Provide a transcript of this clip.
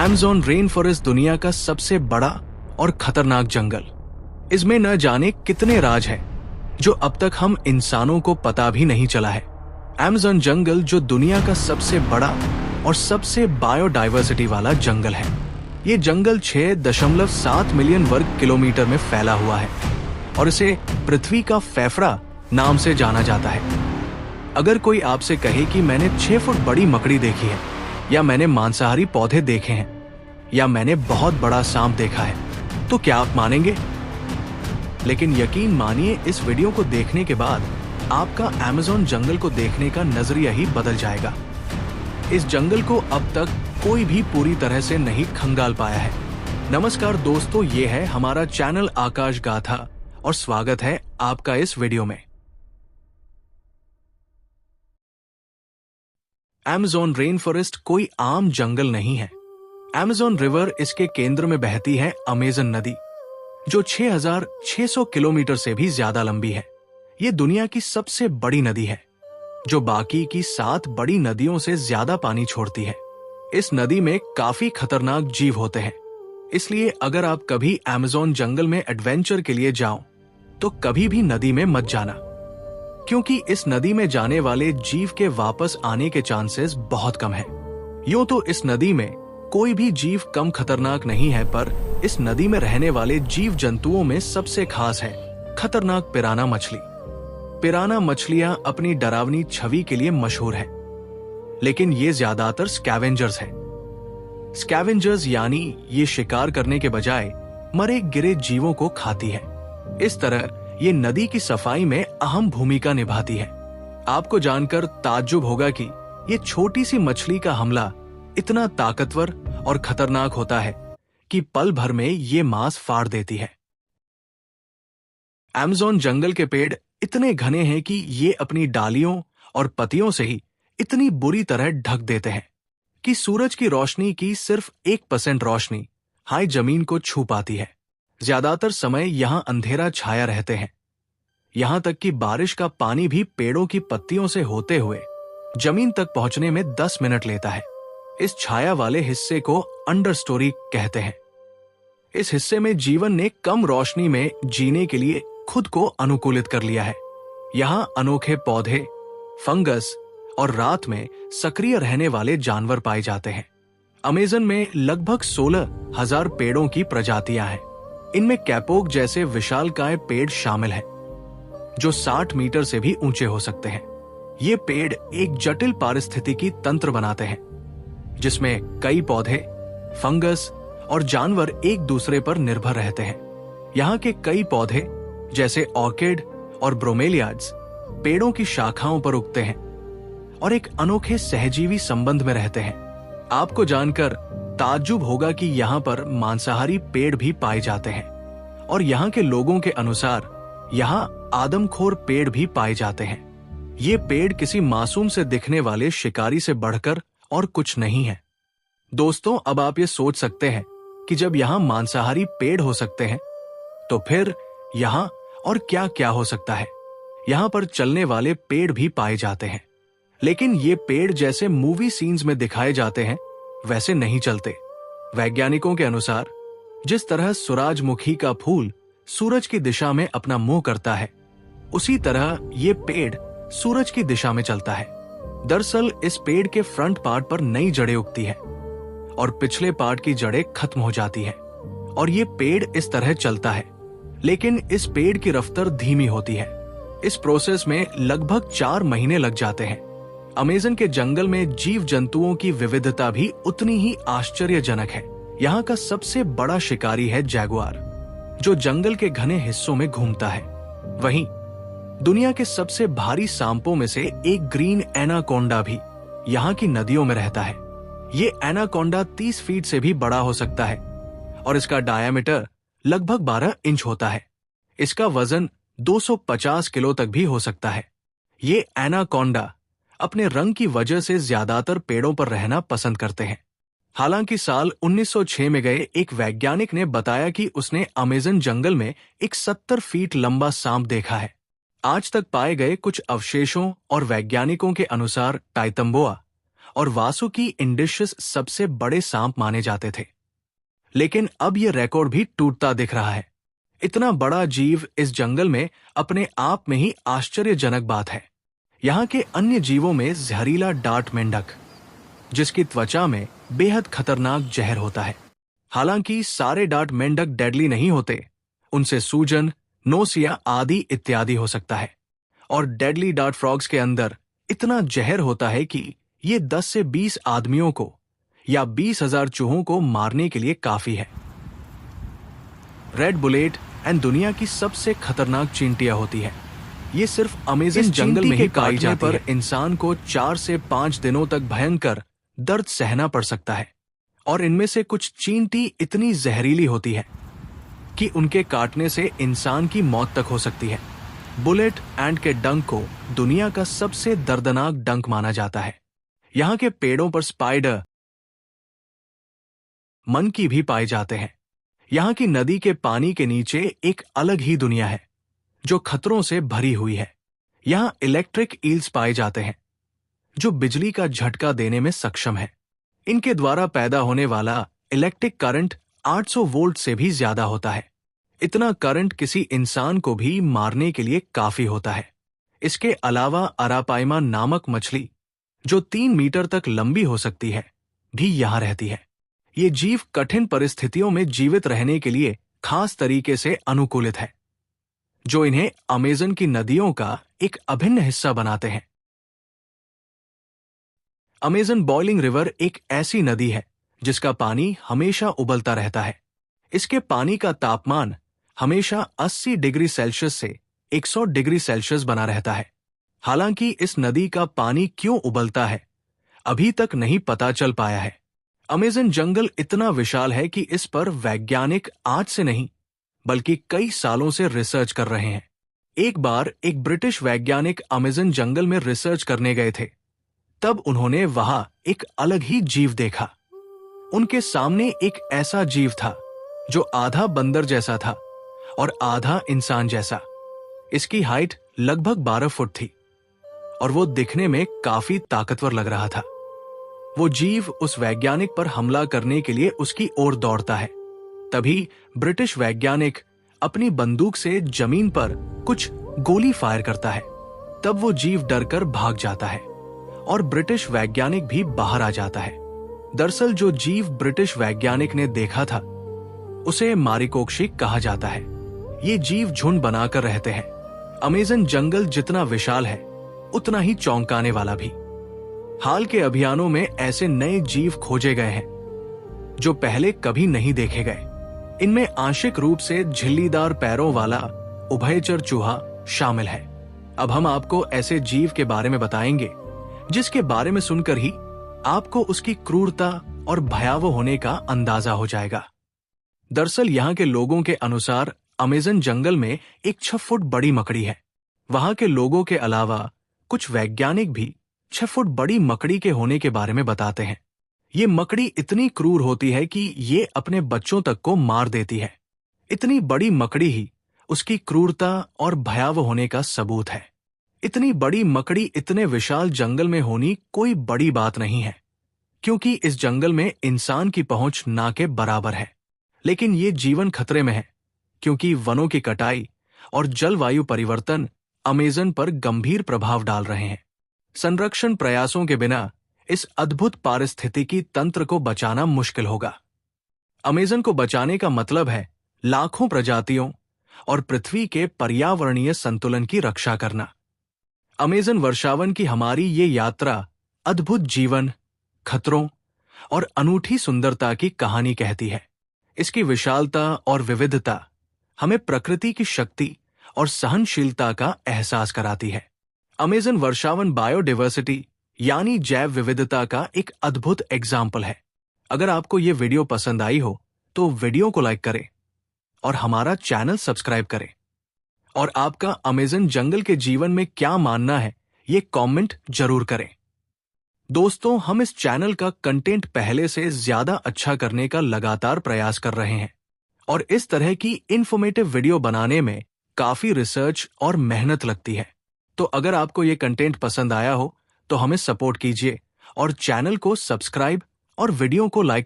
Amazon rain forest दुनिया का सबसे बड़ा और खतरनाक जंगल। इसमें न जाने कितने राज हैं जो अब तक हम इंसानों को पता भी नहीं चला है। अमेज़न जंगल जो दुनिया का सबसे बड़ा और सबसे बायोडाइवर्सिटी वाला जंगल है। ये जंगल 6.7 मिलियन वर्ग किलोमीटर में फैला हुआ है और इसे पृथ्वी का फेफड़ा नाम से जाना जाता है। अगर कोई आपसे कहे कि मैंने 6 फुट बड़ी मकड़ी देखी है, या मैंने मांसाहारी पौधे देखे हैं, या मैंने बहुत बड़ा सांप देखा है, तो क्या आप मानेंगे? लेकिन यकीन मानिए, इस वीडियो को देखने के बाद आपका अमेज़न जंगल को देखने का नजरिया ही बदल जाएगा। इस जंगल को अब तक कोई भी पूरी तरह से नहीं खंगाल पाया है। नमस्कार दोस्तों, ये है हमारा चैनल आकाश गाथा और स्वागत है आपका इस वीडियो में। अमेज़न रेन फॉरेस्ट कोई आम जंगल नहीं है। अमेज़न रिवर, इसके केंद्र में बहती है अमेज़न नदी, जो 6,600 किलोमीटर से भी ज्यादा लंबी है। ये दुनिया की सबसे बड़ी नदी है, जो बाकी की 7 बड़ी नदियों से ज्यादा पानी छोड़ती है। इस नदी में काफी खतरनाक जीव होते हैं, इसलिए अगर आप कभी अमेज़न जंगल में एडवेंचर के लिए जाओ तो कभी भी नदी में मत जाना, क्योंकि इस नदी में जाने वाले जीव के वापस आने के चांसेस बहुत कम है। यूं तो इस नदी में कोई भी जीव कम खतरनाक नहीं है, पर इस नदी में रहने वाले जीव जंतुओं में सबसे खास है खतरनाक पिराना मछली। पिराना मछलियां अपनी डरावनी छवि के लिए मशहूर है, लेकिन ये ज्यादातर स्कैवेंजर्स हैं। स्कैवेंजर्स यानी ये शिकार करने के बजाय मरे गिरे जीवों को खाती है। इस तरह ये नदी की सफाई में अहम भूमिका निभाती है। आपको जानकर ताज्जुब होगा कि ये छोटी सी मछली का हमला इतना ताकतवर और खतरनाक होता है कि पल भर में ये मांस फाड़ देती है। अमेज़न जंगल के पेड़ इतने घने हैं कि ये अपनी डालियों और पत्तियों से ही इतनी बुरी तरह ढक देते हैं कि सूरज की रोशनी की सिर्फ 1% रोशनी हाई जमीन को छू पाती है। ज्यादातर समय यहां अंधेरा छाया रहते हैं, यहां तक कि बारिश का पानी भी पेड़ों की पत्तियों से होते हुए जमीन तक पहुंचने में 10 मिनट लेता है। इस छाया वाले हिस्से को अंडरस्टोरी कहते हैं। इस हिस्से में जीवन ने कम रोशनी में जीने के लिए खुद को अनुकूलित कर लिया है। यहां अनोखे पौधे, फंगस और रात में सक्रिय रहने वाले जानवर पाए जाते हैं। अमेज़न में लगभग 16,000 पेड़ों की प्रजातियां हैं। इनमें कैपोक जैसे विशालकाय पेड़ शामिल हैं, जो 60 मीटर से भी ऊंचे हो सकते हैं। ये पेड़ एक जटिल पारिस्थितिकी तंत्र बनाते हैं, जिसमें कई पौधे, फंगस और जानवर एक दूसरे पर निर्भर रहते हैं। यहाँ के कई पौधे जैसे ऑर्किड और ब्रोमेलियाड्स पेड़ों की शाखाओं पर उगते हैं और एक अनोखे सहजीवी संबंध में रहते हैं। आपको जानकर ताज्जुब होगा कि यहाँ पर मांसाहारी पेड़ भी पाए जाते हैं और यहाँ के लोगों के अनुसार यहाँ आदमखोर पेड़ भी पाए जाते हैं। ये पेड़ किसी मासूम से दिखने वाले शिकारी से बढ़कर और कुछ नहीं है। दोस्तों, अब आप ये सोच सकते हैं कि जब यहाँ मांसाहारी पेड़ हो सकते हैं, तो फिर यहाँ और क्या क्या हो सकता है। यहाँ पर चलने वाले पेड़ भी पाए जाते हैं, लेकिन ये पेड़ जैसे मूवी सीन्स में दिखाए जाते हैं वैसे नहीं चलते। वैज्ञानिकों के अनुसार जिस तरह सूरजमुखी का फूल सूरज की दिशा में अपना मुंह करता है, उसी तरह ये पेड़ सूरज की दिशा में चलता है। दरअसल इस पेड़ के फ्रंट पार्ट पर नई जड़ें उगती है और पिछले पार्ट की जड़ें खत्म हो जाती है और ये पेड़ इस तरह चलता है, लेकिन इस पेड़ की रफ्तार धीमी होती है। इस प्रोसेस में लगभग 4 महीने लग जाते हैं। अमेज़न के जंगल में जीव जंतुओं की विविधता भी उतनी ही आश्चर्यजनक है। यहाँ का सबसे बड़ा शिकारी है जैगुआर, जो जंगल के घने हिस्सों में घूमता है। वहीं दुनिया के सबसे भारी सांपों में से एक ग्रीन एनाकोंडा भी यहाँ की नदियों में रहता है। ये एनाकोंडा 30 फीट से भी बड़ा हो सकता है और इसका डायामीटर लगभग 12 इंच होता है। इसका वजन 250 किलो तक भी हो सकता है। ये एनाकोंडा अपने रंग की वजह से ज्यादातर पेड़ों पर रहना पसंद करते हैं। हालांकि साल 1906 में गए एक वैज्ञानिक ने बताया कि उसने अमेज़न जंगल में एक 70 फीट लंबा सांप देखा है। आज तक पाए गए कुछ अवशेषों और वैज्ञानिकों के अनुसार टाइतम्बोआ और वासुकी इंडिशियस सबसे बड़े सांप माने जाते थे। लेकिन अब यह रिकॉर्ड भी टूटता दिख रहा है। इतना बड़ा जीव इस जंगल में अपने आप में ही आश्चर्यजनक बात है। यहाँ के अन्य जीवों में जहरीला डार्ट मेंढक, जिसकी त्वचा में बेहद खतरनाक जहर होता है। हालांकि सारे डार्ट मेंढक डेडली नहीं होते, उनसे सूजन, नोसिया आदि इत्यादि हो सकता है। और डेडली डार्ट फ्रॉग्स के अंदर इतना जहर होता है कि ये 10 से 20 आदमियों को या 20,000 चूहों को मारने के लिए काफी है। रेड बुलेट एंड दुनिया की सबसे खतरनाक चींटियां होती है। ये सिर्फ अमेज़न जंगल में ही पाई जाती है। इंसान को 4 से 5 दिनों तक भयंकर दर्द सहना पड़ सकता है। और इनमें से कुछ चींटी इतनी जहरीली होती है कि उनके काटने से इंसान की मौत तक हो सकती है। बुलेट एंड के डंक को दुनिया का सबसे दर्दनाक डंक माना जाता है। यहाँ के पेड़ों पर स्पाइडर मंकी भी पाए जाते हैं। यहाँ की नदी के पानी के नीचे एक अलग ही दुनिया है जो खतरों से भरी हुई है। यहाँ इलेक्ट्रिक ईल्स पाए जाते हैं जो बिजली का झटका देने में सक्षम है। इनके द्वारा पैदा होने वाला इलेक्ट्रिक करंट 800 वोल्ट से भी ज्यादा होता है। इतना करंट किसी इंसान को भी मारने के लिए काफी होता है। इसके अलावा अरापाइमा नामक मछली, जो 3 मीटर तक लंबी हो सकती है, भी यहाँ रहती है। ये जीव कठिन परिस्थितियों में जीवित रहने के लिए खास तरीके से अनुकूलित है, जो इन्हें अमेज़न की नदियों का एक अभिन्न हिस्सा बनाते हैं। अमेज़न बॉइलिंग रिवर एक ऐसी नदी है जिसका पानी हमेशा उबलता रहता है। इसके पानी का तापमान हमेशा 80 डिग्री सेल्सियस से 100 डिग्री सेल्सियस बना रहता है। हालांकि इस नदी का पानी क्यों उबलता है, अभी तक नहीं पता चल पाया है। अमेज़न जंगल इतना विशाल है कि इस पर वैज्ञानिक आज से नहीं बल्कि कई सालों से रिसर्च कर रहे हैं। एक बार एक ब्रिटिश वैज्ञानिक अमेज़न जंगल में रिसर्च करने गए थे। तब उन्होंने वहां एक अलग ही जीव देखा। उनके सामने एक ऐसा जीव था जो आधा बंदर जैसा था और आधा इंसान जैसा। इसकी हाइट लगभग 12 फुट थी और वो दिखने में काफी ताकतवर लग रहा था। वो जीव उस वैज्ञानिक पर हमला करने के लिए उसकी ओर दौड़ता है। तभी ब्रिटिश वैज्ञानिक अपनी बंदूक से जमीन पर कुछ गोली फायर करता है। तब वो जीव डरकर भाग जाता है और ब्रिटिश वैज्ञानिक भी बाहर आ जाता है। दरअसल जो जीव ब्रिटिश वैज्ञानिक ने देखा था उसे मारिकोक्षी कहा जाता है। ये जीव झुंड बनाकर रहते हैं। अमेज़न जंगल जितना विशाल है उतना ही चौंकाने वाला भी। हाल के अभियानों में ऐसे नए जीव खोजे गए हैं जो पहले कभी नहीं देखे गए। इनमें आंशिक रूप से झिल्लीदार पैरों वाला उभयचर चूहा शामिल है। अब हम आपको ऐसे जीव के बारे में बताएंगे जिसके बारे में सुनकर ही आपको उसकी क्रूरता और भयावह होने का अंदाजा हो जाएगा। दरअसल यहाँ के लोगों के अनुसार अमेज़न जंगल में एक 6 फुट बड़ी मकड़ी है। वहां के लोगों के अलावा कुछ वैज्ञानिक भी 6 फुट बड़ी मकड़ी के होने के बारे में बताते हैं। ये मकड़ी इतनी क्रूर होती है कि ये अपने बच्चों तक को मार देती है। इतनी बड़ी मकड़ी ही उसकी क्रूरता और भयावह होने का सबूत है। इतनी बड़ी मकड़ी इतने विशाल जंगल में होनी कोई बड़ी बात नहीं है, क्योंकि इस जंगल में इंसान की पहुंच ना के बराबर है। लेकिन ये जीवन खतरे में है क्योंकि वनों की कटाई और जलवायु परिवर्तन अमेज़न पर गंभीर प्रभाव डाल रहे हैं। संरक्षण प्रयासों के बिना इस अद्भुत पारिस्थितिकी तंत्र को बचाना मुश्किल होगा। अमेज़न को बचाने का मतलब है लाखों प्रजातियों और पृथ्वी के पर्यावरणीय संतुलन की रक्षा करना। अमेज़न वर्षावन की हमारी ये यात्रा अद्भुत जीवन, खतरों और अनूठी सुंदरता की कहानी कहती है। इसकी विशालता और विविधता हमें प्रकृति की शक्ति और सहनशीलता का एहसास कराती है। अमेज़न वर्षावन बायोडायवर्सिटी यानी जैव विविधता का एक अद्भुत एग्जाम्पल है। अगर आपको ये वीडियो पसंद आई हो तो वीडियो को लाइक करें और हमारा चैनल सब्सक्राइब करें। और आपका अमेज़न जंगल के जीवन में क्या मानना है ये कमेंट जरूर करें। दोस्तों, हम इस चैनल का कंटेंट पहले से ज्यादा अच्छा करने का लगातार प्रयास कर रहे हैं और इस तरह की इंफॉर्मेटिव वीडियो बनाने में काफी रिसर्च और मेहनत लगती है। तो अगर आपको ये कंटेंट पसंद आया हो तो हमें सपोर्ट कीजिए और चैनल को सब्सक्राइब और वीडियो को लाइक